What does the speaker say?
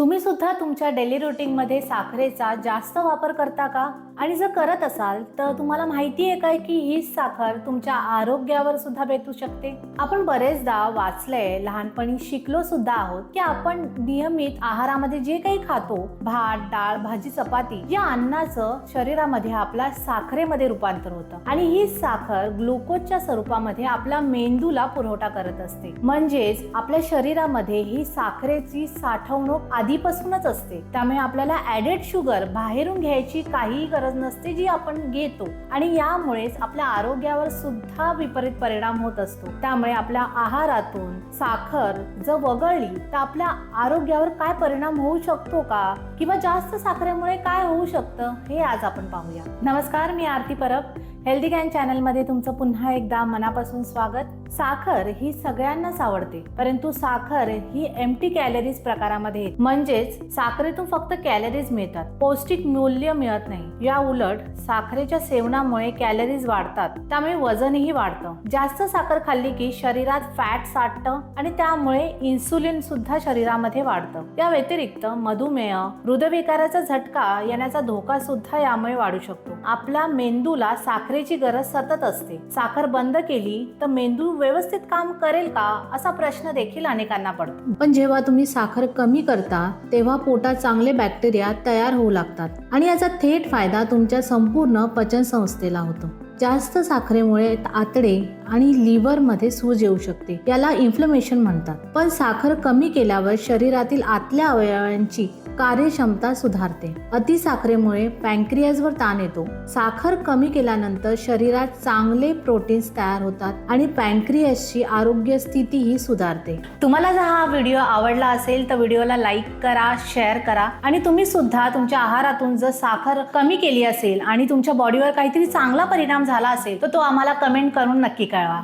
तुम्ही सुद्धा तुमच्या डेली रुटीनमध्ये साखरेचा जास्त वापर करता का? आणि जर करत असाल तर तुम्हाला माहिती आहे काय की ही साखर तुमच्या आरोग्यावर सुद्धा बेतू शकते? आपण बरेचदा वाचलंय, लहानपणी शिकलो सुद्धा आहोत की आपण नियमित आहारामध्ये जे काही खातो, भात, डाळ, भाजी, चपाती, या अन्नाचं शरीरामध्ये आपल्या साखरेमध्ये रूपांतर होतं आणि ही साखर ग्लुकोजच्या स्वरूपामध्ये आपल्या मेंदूला पुरवठा करत असते. म्हणजेच आपल्या शरीरामध्ये ही साखरेची साठवणूक आधीपासूनच असते. त्यामुळे आपल्याला ॲडेड शुगर बाहेरून घ्यायची काहीही गरज नसते, जी आपण घेतो आणि यामुळेच आपल्या आरोग्यावर सुद्धा विपरीत परिणाम होत असतो. त्यामुळे आपल्या आहारातून साखर जर वगळली तर आपल्या आरोग्यावर काय परिणाम होऊ शकतो का, किंवा जास्त साखरेमुळे काय होऊ शकतं हे आज आपण पाहूया. नमस्कार, मी आरती परब, हेल्दी गॅन चॅनलमध्ये तुमचं पुन्हा एकदा मनापासून स्वागत. साखर ही सगळ्यांनाच आवडते, परंतु साखर ही एम्प्टी कॅलरीज प्रकारामध्ये येते. म्हणजेच साखरेतून फक्त कॅलरीज मिळतात, पौष्टिक मूल्य मिळत नाही. या उलट साखरेच्या सेवनामुळे कॅलरीज वाढतात, त्यामुळे वजनही वाढतं. जास्त साखर खाल्ली की शरीरात फॅट साठतं आणि त्यामुळे इन्सुलिन सुद्धा शरीरामध्ये वाढतं. या व्यतिरिक्त मधुमेह, हृदयविकाराचा झटका येण्याचा धोका सुद्धा यामुळे वाढू शकतो. आपल्या मेंदूला साखरेची गरज सतत असते. साखर बंद केली तर मेंदू व्यवस्थित काम करेल का, असा प्रश्न देखील अनेकांना पडतो. पण जेव्हा तुम्ही साखर कमी करता तेव्हा पोटात चांगले बॅक्टेरिया तयार होऊ लागतात आणि याचा थेट फायदा तुमच्या संपूर्ण पचन संस्थेला होतो. जास्त साखरेमुळे आतडे आणि लिव्हरमध्ये सूज येऊ शकते, याला इन्फ्लमेशन म्हणतात. पण साखर कमी केल्यावर शरीरातील आतल्या अवयवांची कार्यक्षमता सुधारते. अति साखरेमुळे पॅन्क्रियाजवर ताण येतो. साखर कमी केल्यानंतर शरीरात चांगले प्रोटीन्स तयार होतात आणि पॅन्क्रियासची आरोग्य स्थितीही सुधारते. तुम्हाला जर हा व्हिडिओ आवडला असेल तर व्हिडिओला लाईक करा, शेअर करा आणि तुम्ही सुद्धा तुमच्या आहारातून जर साखर कमी केली असेल आणि तुमच्या बॉडीवर काहीतरी चांगला परिणाम झाला असेल तर तो आम्हाला कमेंट करून नक्की कळवा.